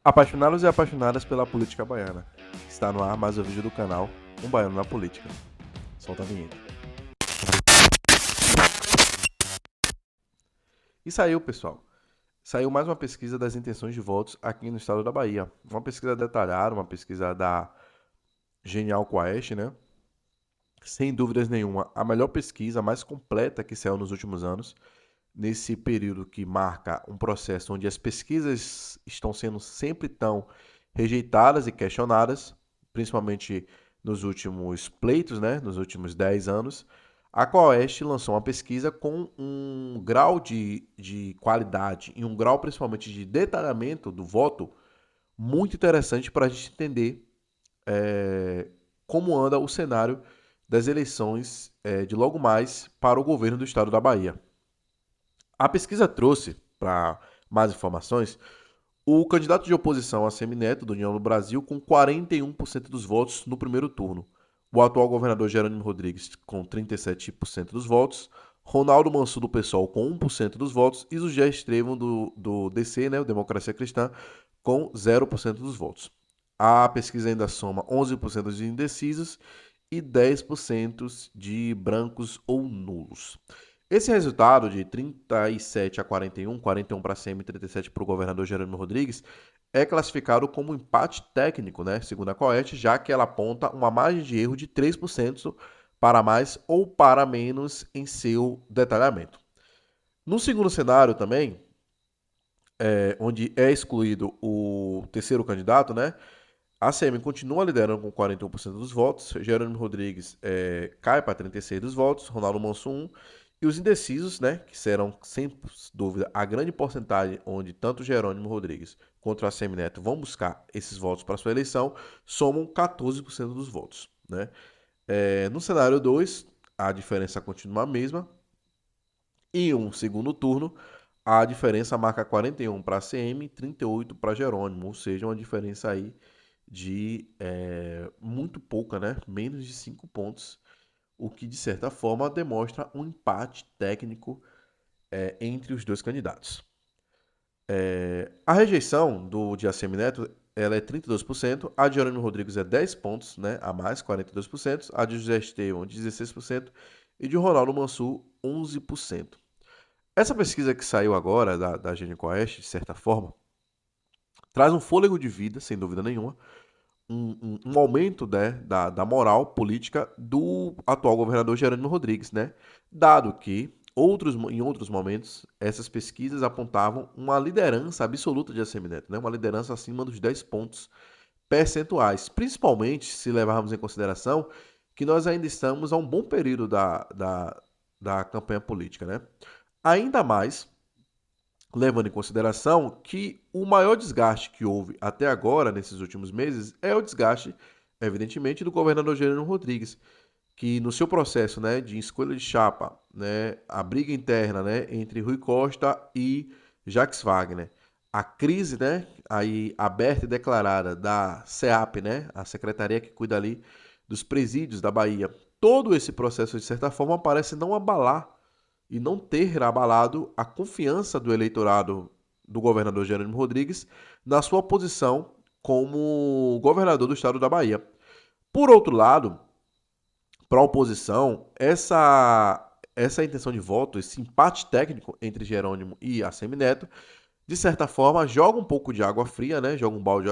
Apaixonados e apaixonadas pela política baiana. Está no ar mais um vídeo do canal Um Baiano na Política. Solta a vinheta. E saiu, pessoal. Saiu mais uma pesquisa das intenções de votos aqui no estado da Bahia. Uma pesquisa detalhada, uma pesquisa da Genial Quest, né? Sem dúvidas nenhuma, a melhor pesquisa, a mais completa que saiu nos últimos anos, nesse período que marca um processo onde as pesquisas estão sendo sempre tão rejeitadas e questionadas, principalmente nos últimos pleitos, né, nos últimos 10 anos. A Quaest lançou uma pesquisa com um grau de qualidade e um grau principalmente de detalhamento do voto muito interessante para a gente entender como anda o cenário das eleições de logo mais para o governo do estado da Bahia. A pesquisa trouxe, para mais informações, o candidato de oposição a Semineto, do União do Brasil, com 41% dos votos no primeiro turno. O atual governador Jerônimo Rodrigues, com 37% dos votos. Ronaldo Mansur, do PSOL, com 1% dos votos. E José Estevão, do DC, né, o Democracia Cristã, com 0% dos votos. A pesquisa ainda soma 11% de indecisos e 10% de brancos ou nulos. Esse resultado de 37 a 41, 41 para a CM e 37 para o governador Jerônimo Rodrigues, é classificado como empate técnico, né, segundo a COET, já que ela aponta uma margem de erro de 3% para mais ou para menos em seu detalhamento. No segundo cenário também, onde é excluído o terceiro candidato, né, a ACM continua liderando com 41% dos votos, Jerônimo Rodrigues cai para 36% dos votos, Ronaldo Manso 1%, e os indecisos, né, que serão, sem dúvida, a grande porcentagem onde tanto Jerônimo Rodrigues quanto a ACM Neto vão buscar esses votos para sua eleição, somam 14% dos votos. Né? No cenário 2, a diferença continua a mesma, e um segundo turno, a diferença marca 41 para a ACM e 38 para Jerônimo, ou seja, uma diferença aí de muito pouca, né? Menos de 5 pontos, o que de certa forma demonstra um empate técnico entre os dois candidatos. A rejeição do de ACM Neto ela é 32%, a de Jerônimo Rodrigues é 10 pontos, né, a mais, 42%, a de José Estevão, 16%, e de Ronaldo Mansur, 11%. Essa pesquisa que saiu agora, da Genicoest, de certa forma, traz um fôlego de vida, sem dúvida nenhuma, um aumento, né, da moral política do atual governador Jerônimo Rodrigues, né? Dado que em outros momentos essas pesquisas apontavam uma liderança absoluta de Assemineto, né? Uma liderança acima dos 10 pontos percentuais, principalmente se levarmos em consideração que nós ainda estamos a um bom período da campanha política, né? Ainda mais levando em consideração que o maior desgaste que houve até agora, nesses últimos meses, é o desgaste, evidentemente, do governador Jerônimo Rodrigues, que no seu processo, né, de escolha de chapa, né, a briga interna, né, entre Rui Costa e Jacques Wagner, a crise, né, aí aberta e declarada da SEAP, né, a secretaria que cuida ali dos presídios da Bahia, todo esse processo, de certa forma, parece não abalar e não ter abalado a confiança do eleitorado do governador Jerônimo Rodrigues na sua posição como governador do estado da Bahia. Por outro lado, para a oposição, essa intenção de voto, esse empate técnico entre Jerônimo e Assemineto, de certa forma, joga um pouco de água fria, né? Joga um balde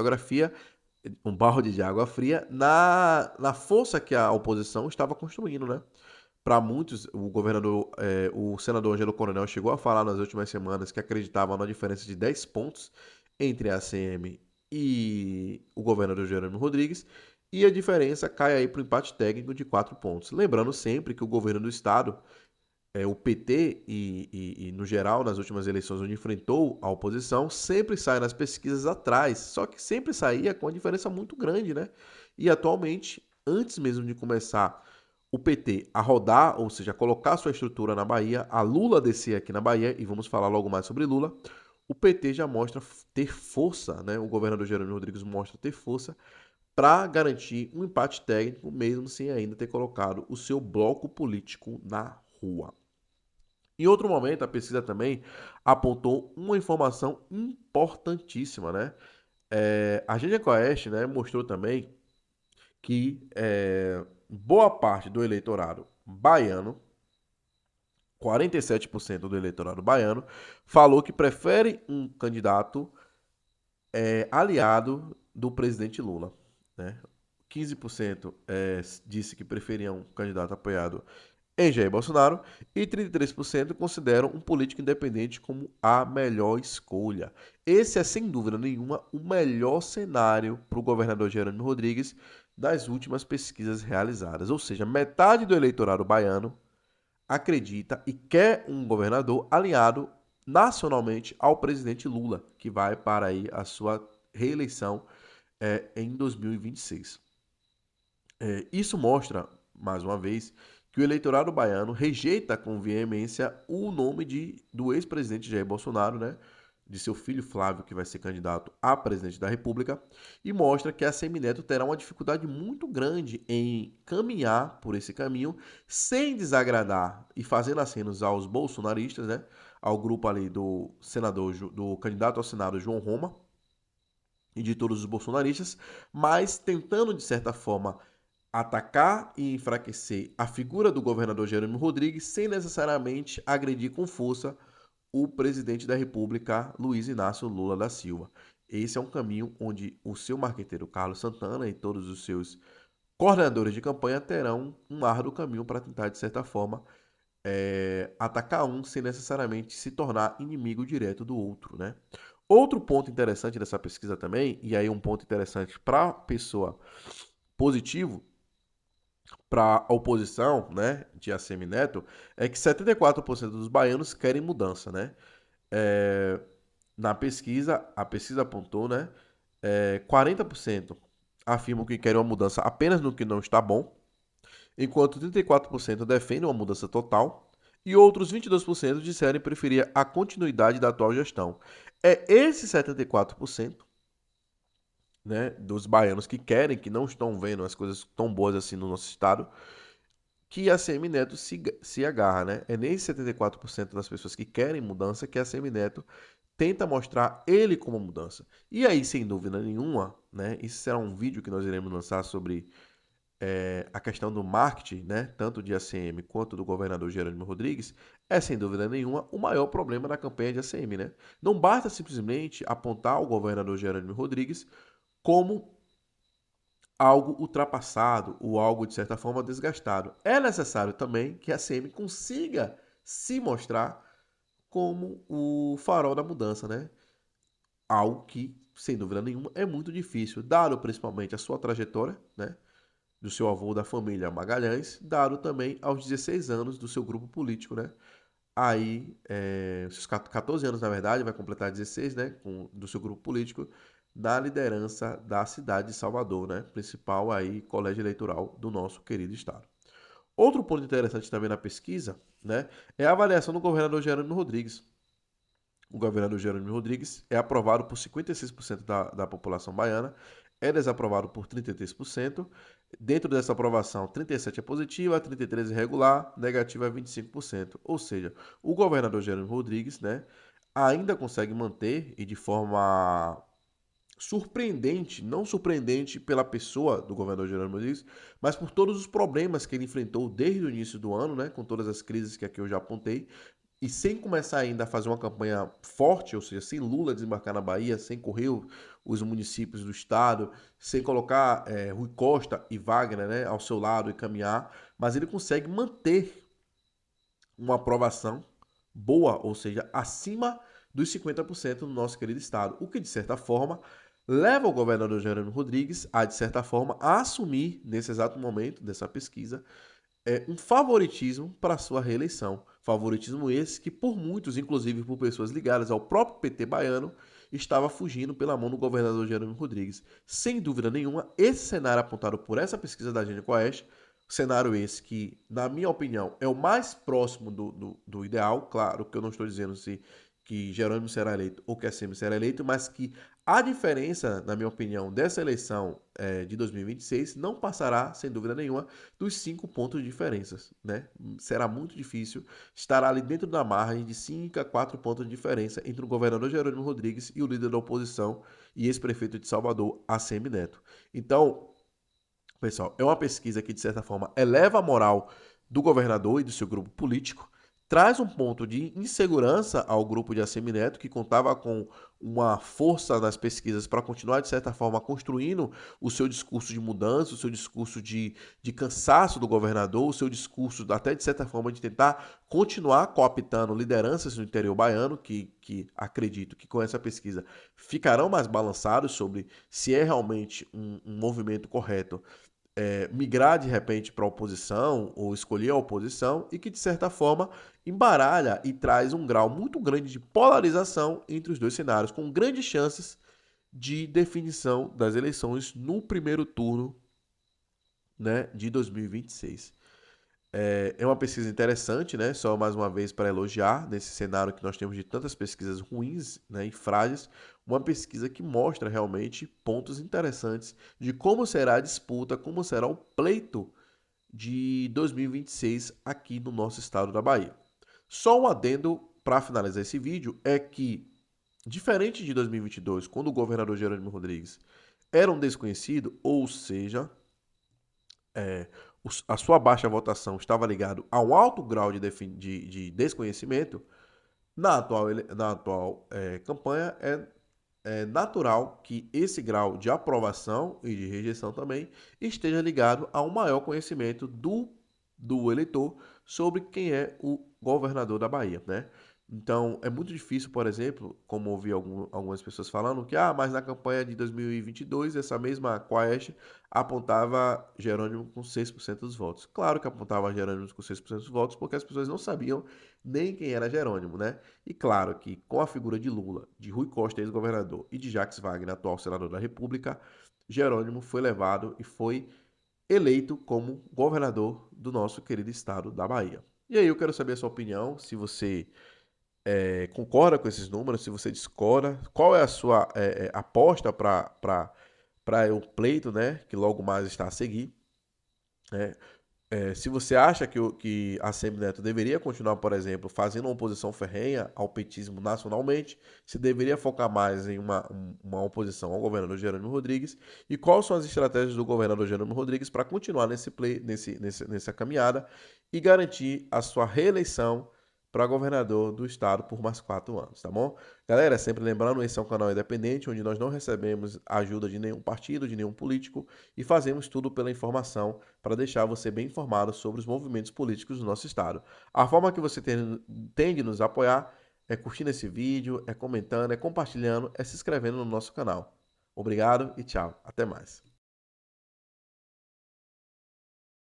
de água fria na força que a oposição estava construindo, né? Para muitos, o senador Angelo Coronel chegou a falar nas últimas semanas que acreditava na diferença de 10 pontos entre a ACM e o governador Jerônimo Rodrigues, e a diferença cai aí para o empate técnico de 4 pontos. Lembrando sempre que o governo do estado, o PT e, no geral, nas últimas eleições onde enfrentou a oposição, sempre sai nas pesquisas atrás, só que sempre saía com uma diferença muito grande, né? E atualmente, antes mesmo de começar o PT a rodar, ou seja, colocar sua estrutura na Bahia, a Lula descer aqui na Bahia, e vamos falar logo mais sobre Lula, o PT já mostra ter força, né? O governador Jerônimo Rodrigues mostra ter força para garantir um empate técnico, mesmo sem ainda ter colocado o seu bloco político na rua. Em outro momento, a pesquisa também apontou uma informação importantíssima, né? A Agência Quaest, né, mostrou também que boa parte do eleitorado baiano, 47% do eleitorado baiano, falou que prefere um candidato aliado do presidente Lula, né? 15% disse que preferiam um candidato apoiado em Jair Bolsonaro e 33% consideram um político independente como a melhor escolha. Esse é, sem dúvida nenhuma, o melhor cenário para o governador Jerônimo Rodrigues das últimas pesquisas realizadas. Ou seja, metade do eleitorado baiano acredita e quer um governador alinhado nacionalmente ao presidente Lula, que vai para aí a sua reeleição em 2026. Isso mostra, mais uma vez, que o eleitorado baiano rejeita com veemência o nome do ex-presidente Jair Bolsonaro, né? De seu filho Flávio, que vai ser candidato a presidente da República, e mostra que a Semineto terá uma dificuldade muito grande em caminhar por esse caminho sem desagradar e fazendo acenos aos bolsonaristas, né? Ao grupo ali do senador, do candidato ao Senado João Roma e de todos os bolsonaristas, mas tentando de certa forma atacar e enfraquecer a figura do governador Jerônimo Rodrigues sem necessariamente agredir com força o presidente da República, Luiz Inácio Lula da Silva. Esse é um caminho onde o seu marqueteiro Carlos Santana e todos os seus coordenadores de campanha terão um árduo caminho para tentar, de certa forma, atacar um sem necessariamente se tornar inimigo direto do outro, né? Outro ponto interessante dessa pesquisa também, e aí um ponto interessante para a pessoa positivo, para a oposição, né, de ACM Neto, é que 74% dos baianos querem mudança, né? É, na pesquisa, a pesquisa apontou, né, 40% afirmam que querem uma mudança apenas no que não está bom, enquanto 34% defendem uma mudança total e outros 22% disseram preferir a continuidade da atual gestão. É esse 74%, né, dos baianos que querem, que não estão vendo as coisas tão boas assim no nosso estado, que a Semineto se agarra, né? É nesse 74% das pessoas que querem mudança que a Semineto tenta mostrar ele como mudança. E aí, sem dúvida nenhuma, né? Isso será um vídeo que nós iremos lançar sobre a questão do marketing, né? Tanto de ACM quanto do governador Jerônimo Rodrigues, é sem dúvida nenhuma o maior problema da campanha de ACM, né? Não basta simplesmente apontar o governador Jerônimo Rodrigues como algo ultrapassado ou algo de certa forma desgastado. É necessário também que a CM consiga se mostrar como o farol da mudança, né? Algo que, sem dúvida nenhuma, é muito difícil, dado principalmente a sua trajetória, né? Do seu avô da família Magalhães, dado também aos 16 anos do seu grupo político, né? Aí, seus 14 anos, na verdade, vai completar 16, né? Do seu grupo político, na liderança da cidade de Salvador, né? Principal aí colégio eleitoral do nosso querido estado. Outro ponto interessante também na pesquisa, né? É a avaliação do governador Jerônimo Rodrigues. O governador Jerônimo Rodrigues é aprovado por 56% da população baiana, é desaprovado por 33%. Dentro dessa aprovação, 37% é positiva, 33% é irregular, negativa é 25%. Ou seja, o governador Jerônimo Rodrigues, né, ainda consegue manter e de forma surpreendente, não surpreendente pela pessoa do governador Jerônimo Rodrigues, mas por todos os problemas que ele enfrentou desde o início do ano, né, com todas as crises que aqui eu já apontei, e sem começar ainda a fazer uma campanha forte, ou seja, sem Lula desembarcar na Bahia, sem correr os municípios do estado, sem colocar Rui Costa e Wagner, né, ao seu lado e caminhar, mas ele consegue manter uma aprovação boa, ou seja, acima dos 50% no nosso querido estado, o que de certa forma leva o governador Jerônimo Rodrigues a, de certa forma, a assumir, nesse exato momento dessa pesquisa, um favoritismo para sua reeleição. Favoritismo esse que por muitos, inclusive por pessoas ligadas ao próprio PT baiano, estava fugindo pela mão do governador Jerônimo Rodrigues. Sem dúvida nenhuma, esse cenário apontado por essa pesquisa da Agência Quaest, cenário esse que, na minha opinião, é o mais próximo do ideal. Claro que eu não estou dizendo se que Jerônimo será eleito ou que ACM será eleito, mas que a diferença, na minha opinião, dessa eleição de 2026 não passará, sem dúvida nenhuma, dos 5 pontos de diferença, né? Será muito difícil, estará ali dentro da margem de 5 a 4 pontos de diferença entre o governador Jerônimo Rodrigues e o líder da oposição e ex-prefeito de Salvador, ACM Neto. Então, pessoal, é uma pesquisa que, de certa forma, eleva a moral do governador e do seu grupo político, traz um ponto de insegurança ao grupo de ACM Neto, que contava com uma força nas pesquisas para continuar, de certa forma, construindo o seu discurso de mudança, o seu discurso de cansaço do governador, o seu discurso, até de certa forma, de tentar continuar cooptando lideranças no interior baiano, que acredito que com essa pesquisa ficarão mais balançados sobre se é realmente um movimento correto migrar de repente para a oposição ou escolher a oposição e que, de certa forma, embaralha e traz um grau muito grande de polarização entre os dois cenários, com grandes chances de definição das eleições no primeiro turno, né, de 2026. É uma pesquisa interessante, né? Só mais uma vez para elogiar, nesse cenário que nós temos de tantas pesquisas ruins, né, e frágeis, uma pesquisa que mostra realmente pontos interessantes de como será a disputa, como será o pleito de 2026 aqui no nosso estado da Bahia. Só um adendo para finalizar esse vídeo é que, diferente de 2022, quando o governador Jerônimo Rodrigues era um desconhecido, ou seja, é, a sua baixa votação estava ligado a um alto grau de desconhecimento, na atual campanha é natural que esse grau de aprovação e de rejeição também esteja ligado a um maior conhecimento do eleitor sobre quem é o governador da Bahia, né? Então, é muito difícil, por exemplo, como ouvi algumas pessoas falando, que, mas na campanha de 2022, essa mesma Quaest apontava Jerônimo com 6% dos votos. Claro que apontava Jerônimo com 6% dos votos, porque as pessoas não sabiam nem quem era Jerônimo, né? E claro que com a figura de Lula, de Rui Costa, ex-governador, e de Jacques Wagner, atual senador da República, Jerônimo foi levado e foi eleito como governador do nosso querido estado da Bahia. E aí eu quero saber a sua opinião, se você concorda com esses números, se você discorda, qual é a sua aposta para o pleito, né, que logo mais está a seguir, né? Se você acha que a Semineto deveria continuar, por exemplo, fazendo uma oposição ferrenha ao petismo nacionalmente, se deveria focar mais em uma oposição ao governador Jerônimo Rodrigues, e quais são as estratégias do governador Jerônimo Rodrigues para continuar nessa caminhada e garantir a sua reeleição para governador do estado por mais 4 anos, tá bom? Galera, sempre lembrando, esse é um canal independente, onde nós não recebemos ajuda de nenhum partido, de nenhum político, e fazemos tudo pela informação para deixar você bem informado sobre os movimentos políticos do nosso estado. A forma que você tem de nos apoiar é curtindo esse vídeo, é comentando, é compartilhando, é se inscrevendo no nosso canal. Obrigado e tchau. Até mais.